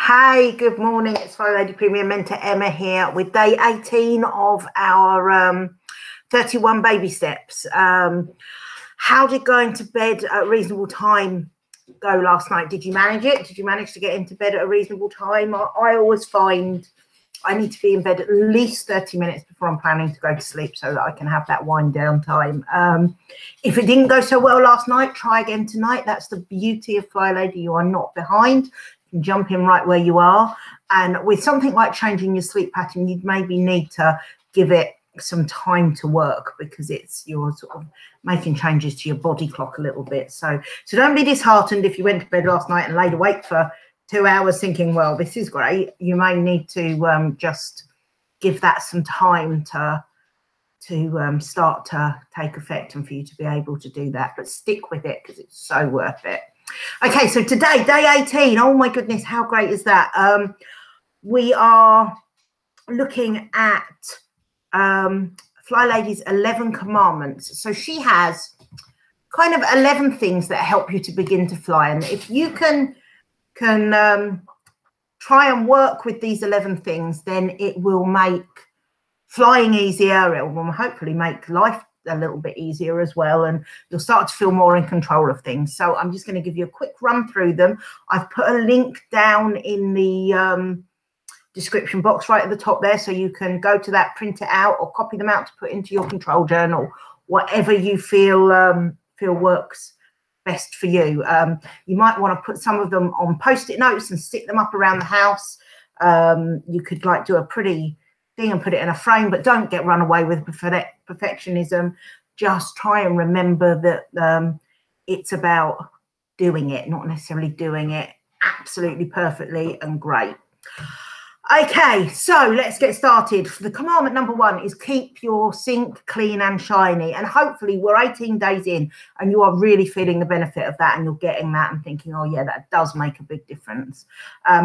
Hey, good morning. It's Flylady Premier Mentor Emma here with day 18 of our 31 baby steps. How did going to bed at a reasonable time go last night? Did you manage it? Did you manage to get into bed at a reasonable time? I always find I need to be in bed at least 30 minutes before I'm planning to go to sleep so that I can have that wind down time. If it didn't go so well last night, try again tonight. That's the beauty of Flylady. You are not behind. You can jump in right where you are. And with something like changing your sleep pattern, you'd maybe need to give it some time to work because you're sort of making changes to your body clock a little bit. So don't be disheartened if you went to bed last night and laid awake for 2 hours thinking, well, this is great. You may need to just give that some time to start to take effect and for you to be able to do that. But stick with it because it's so worth it. Okay, so today, day 18. Oh my goodness, how great is that? We are looking at Flylady's 11 commandments. So she has kind of 11 things that help you to begin to fly. And if you can try and work with these 11 things, then it will make flying easier. It will hopefully make life a little bit easier as well, and you'll start to feel more in control of things. So I'm just going to give you a quick run through them. I've put a link down in the description box right at the top there, so you can go to that, print it out, or copy them out to put into your control journal, whatever you feel works best for you. You might want to put some of them on post-it notes and stick them up around the house. You could do a pretty thing and put it in a frame, but don't get run away with perfectionism. Just try and remember that it's about doing it, not necessarily doing it absolutely perfectly and great. Okay, so let's get started. The commandment number 1 is keep your sink clean and shiny. And hopefully we're 18 days in and you are really feeling the benefit of that and you're getting that and thinking, oh yeah, that does make a big difference.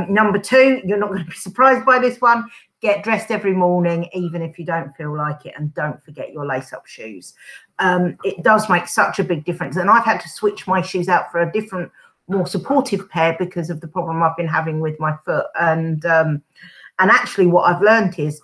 Number 2, you're not going to be surprised by this one. Get dressed every morning, even if you don't feel like it, and don't forget your lace-up shoes. It does make such a big difference. And I've had to switch my shoes out for a different, more supportive pair because of the problem I've been having with my foot. And actually what I've learned is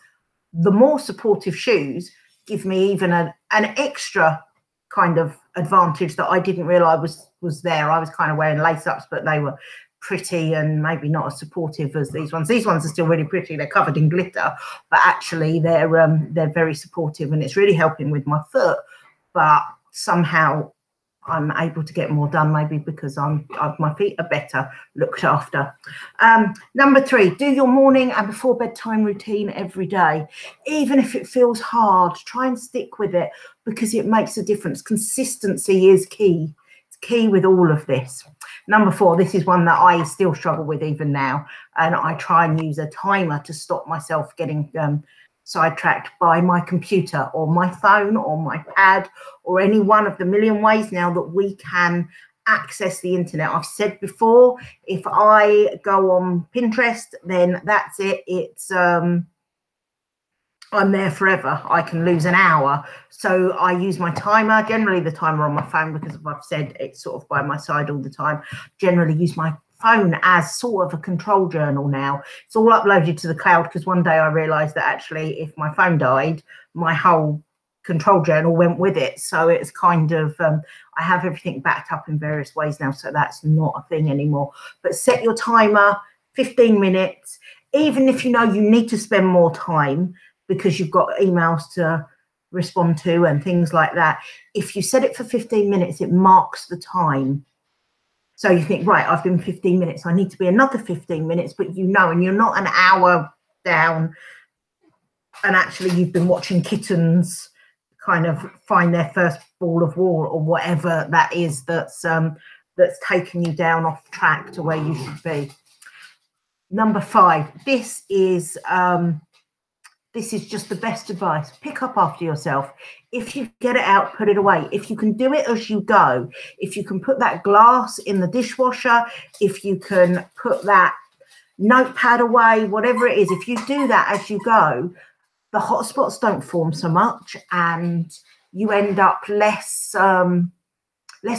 the more supportive shoes give me even an extra kind of advantage that I didn't realize was there. I was kind of wearing lace-ups, but they were pretty and maybe not as supportive as these ones. These ones are still really pretty. They're covered in glitter, but actually they're very supportive and it's really helping with my foot. But somehow I'm able to get more done, maybe because my feet are better looked after. Number 3, do your morning and before bedtime routine every day. Even if it feels hard, try and stick with it because it makes a difference. Consistency is key. It's key with all of this. Number 4, this is one that I still struggle with even now. And I try and use a timer to stop myself getting sidetracked by my computer or my phone or my pad or any one of the million ways now that we can access the internet. I've said before, if I go on Pinterest, then that's it. It's I'm there forever. I can lose an hour. So I use my timer, generally the timer on my phone, because I've said it's sort of by my side all the time. Generally use my phone as sort of a control journal now. It's all uploaded to the cloud because one day I realized that actually if my phone died, my whole control journal went with it. So it's kind of, I have everything backed up in various ways now. So that's not a thing anymore. But set your timer, 15 minutes, even if you know you need to spend more time because you've got emails to respond to and things like that. If you set it for 15 minutes, it marks the time. So you think, right, I've been 15 minutes. I need to be another 15 minutes, but you know, and you're not an hour down and actually you've been watching kittens kind of find their first ball of wool or whatever that is that's taken you down off track to where you should be. Number 5, this is just the best advice. Pick up after yourself. If you get it out, put it away. If you can do it as you go, if you can put that glass in the dishwasher, if you can put that notepad away, whatever it is, if you do that as you go, the hot spots don't form so much and you end up less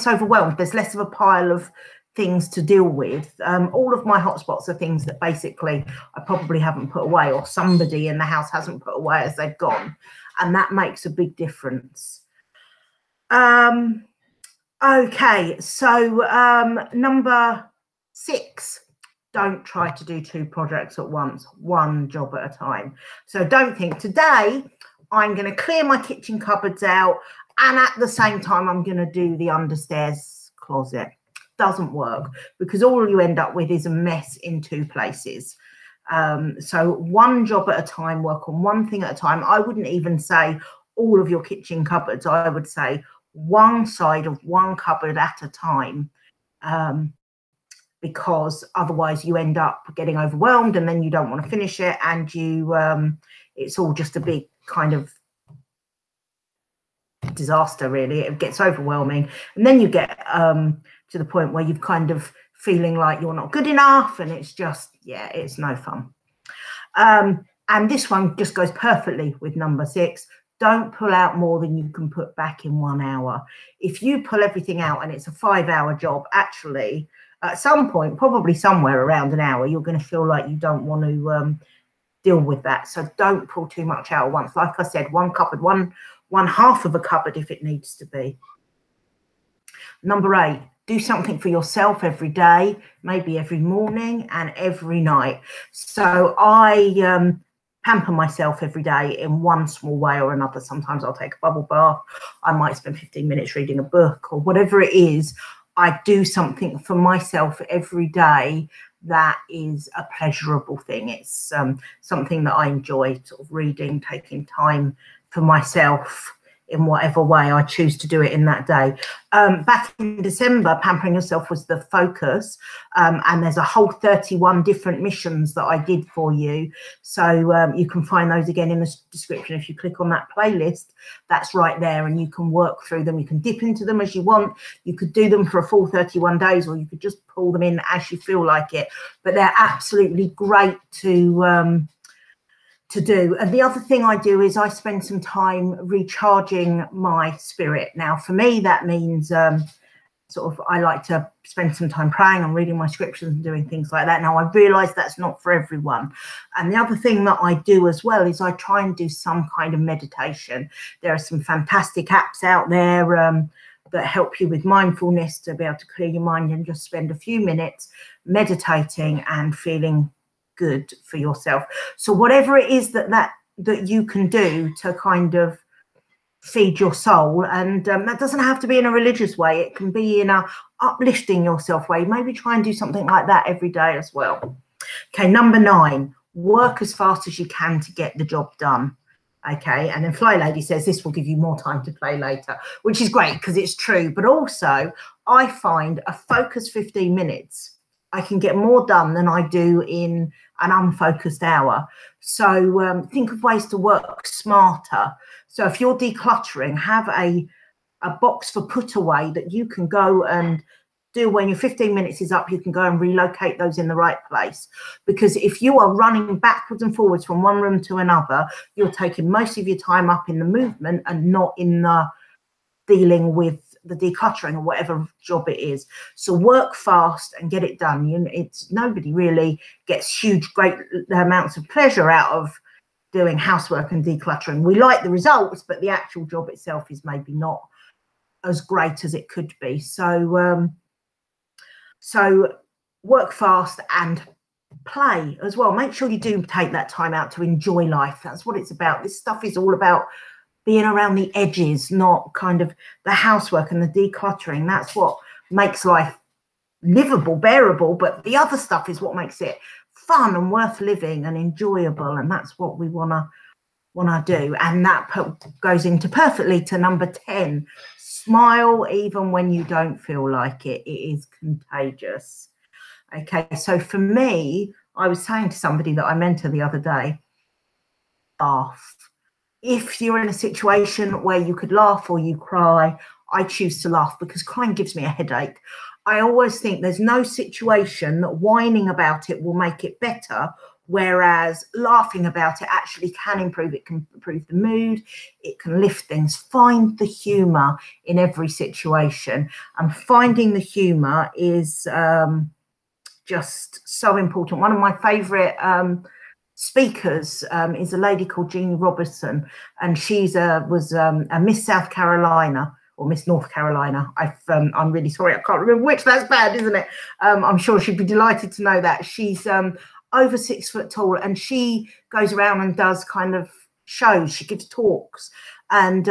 overwhelmed. There's less of a pile of things to deal with. All of my hotspots are things that basically I probably haven't put away, or somebody in the house hasn't put away as they've gone, and that makes a big difference. Okay, so number 6, don't try to do 2 projects at once, one job at a time. So don't think today I'm going to clear my kitchen cupboards out and at the same time I'm going to do the understairs closet. Doesn't work, because all you end up with is a mess in 2 places. So one job at a time, work on one thing at a time. I wouldn't even say all of your kitchen cupboards. I would say one side of one cupboard at a time, because otherwise you end up getting overwhelmed and then you don't want to finish it, and you it's all just a big kind of disaster, really. It gets overwhelming, and then you get to the point where you're kind of feeling like you're not good enough, and it's just, yeah, it's no fun. And this one just goes perfectly with number 6. Don't pull out more than you can put back in 1 hour. If you pull everything out and it's a 5-hour job, actually at some point, probably somewhere around an hour, you're going to feel like you don't want to deal with that. So don't pull too much out at once. Like I said, one cupboard, one half of a cupboard if it needs to be. Number 8, do something for yourself every day, maybe every morning and every night. So I pamper myself every day in one small way or another. Sometimes I'll take a bubble bath. I might spend 15 minutes reading a book, or whatever it is. I do something for myself every day that is a pleasurable thing. It's something that I enjoy, sort of reading, taking time for myself in whatever way I choose to do it in that day. Back in December, pampering yourself was the focus, and there's a whole 31 different missions that I did for you. So you can find those again in the description. If you click on that playlist, that's right there, and you can work through them. You can dip into them as you want. You could do them for a full 31 days, or you could just pull them in as you feel like it. But they're absolutely great to do. And the other thing I do is I spend some time recharging my spirit. Now, for me, that means sort of I like to spend some time praying and reading my scriptures and doing things like that. Now, I realise that's not for everyone. And the other thing that I do as well is I try and do some kind of meditation. There are some fantastic apps out there that help you with mindfulness, to be able to clear your mind and just spend a few minutes meditating and feeling good for yourself. So whatever it is that you can do to kind of feed your soul, and that doesn't have to be in a religious way. It can be in a uplifting yourself way. Maybe try and do something like that every day as well. Okay, number 9, work as fast as you can to get the job done. Okay, and then Flylady says this will give you more time to play later, which is great because it's true. But also, I find a focused 15 minutes, I can get more done than I do in an unfocused hour. So think of ways to work smarter. So if you're decluttering, have a box for put away that you can go and do when your 15 minutes is up. You can go and relocate those in the right place. Because if you are running backwards and forwards from one room to another, you're taking most of your time up in the movement and not in the dealing with the decluttering or whatever job it is. So work fast and get it done. Nobody really gets huge, great amounts of pleasure out of doing housework and decluttering. We like the results, but the actual job itself is maybe not as great as it could be. So work fast and play as well. Make sure you do take that time out to enjoy life. That's what it's about. This stuff is all about being around the edges, not kind of the housework and the decluttering. That's what makes life livable, bearable. But the other stuff is what makes it fun and worth living and enjoyable. And that's what we want to do. And that goes into perfectly to number 10. Smile even when you don't feel like it. It is contagious. Okay, so for me, I was saying to somebody that I mentored the other day, laugh. If you're in a situation where you could laugh or you cry, I choose to laugh because crying gives me a headache. I always think there's no situation that whining about it will make it better Whereas laughing about it actually can improve. It can improve the mood. It can lift things. Find the humour in every situation. And finding the humour is just so important. One of my favourite speakers is a lady called Jeannie Robertson, and she's was a Miss South Carolina or Miss North Carolina. I'm really sorry, I can't remember which. That's bad, isn't it? I'm sure she'd be delighted to know that. She's over 6 foot tall, and she goes around and does kind of shows. She gives talks, and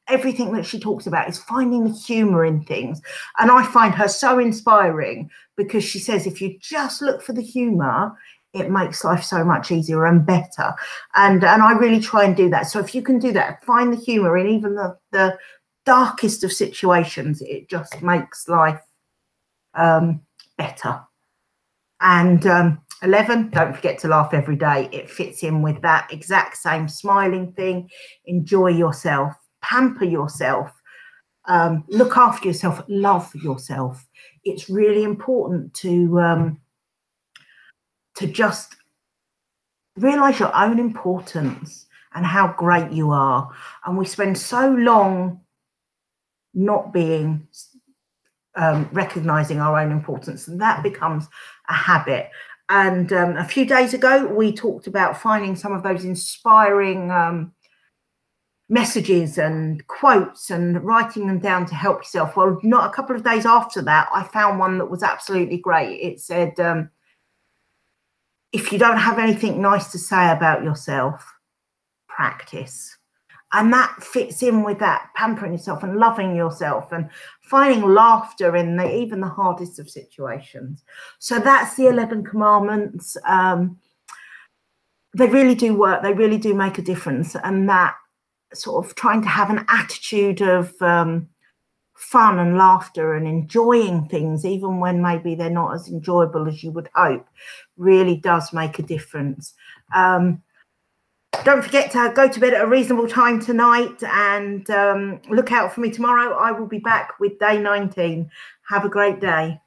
everything that she talks about is finding the humour in things. And I find her so inspiring, because she says if you just look for the humour, it makes life so much easier and better. And I really try and do that. So if you can do that, find the humour in even the darkest of situations, it just makes life better. And 11, don't forget to laugh every day. It fits in with that exact same smiling thing. Enjoy yourself, pamper yourself, look after yourself, love yourself. It's really important to just realize your own importance and how great you are. And we spend so long not being recognizing our own importance, and that becomes a habit. And a few days ago we talked about finding some of those inspiring messages and quotes and writing them down to help yourself. Well, not a couple of days after that, I found one that was absolutely great. It said, if you don't have anything nice to say about yourself, practice. And that fits in with that pampering yourself and loving yourself and finding laughter in even the hardest of situations. So that's the 11 commandments. They really do work. They really do make a difference. And that sort of trying to have an attitude of fun and laughter and enjoying things, even when maybe they're not as enjoyable as you would hope, really does make a difference. Don't forget to go to bed at a reasonable time tonight, and look out for me tomorrow. I will be back with day 19. Have a great day.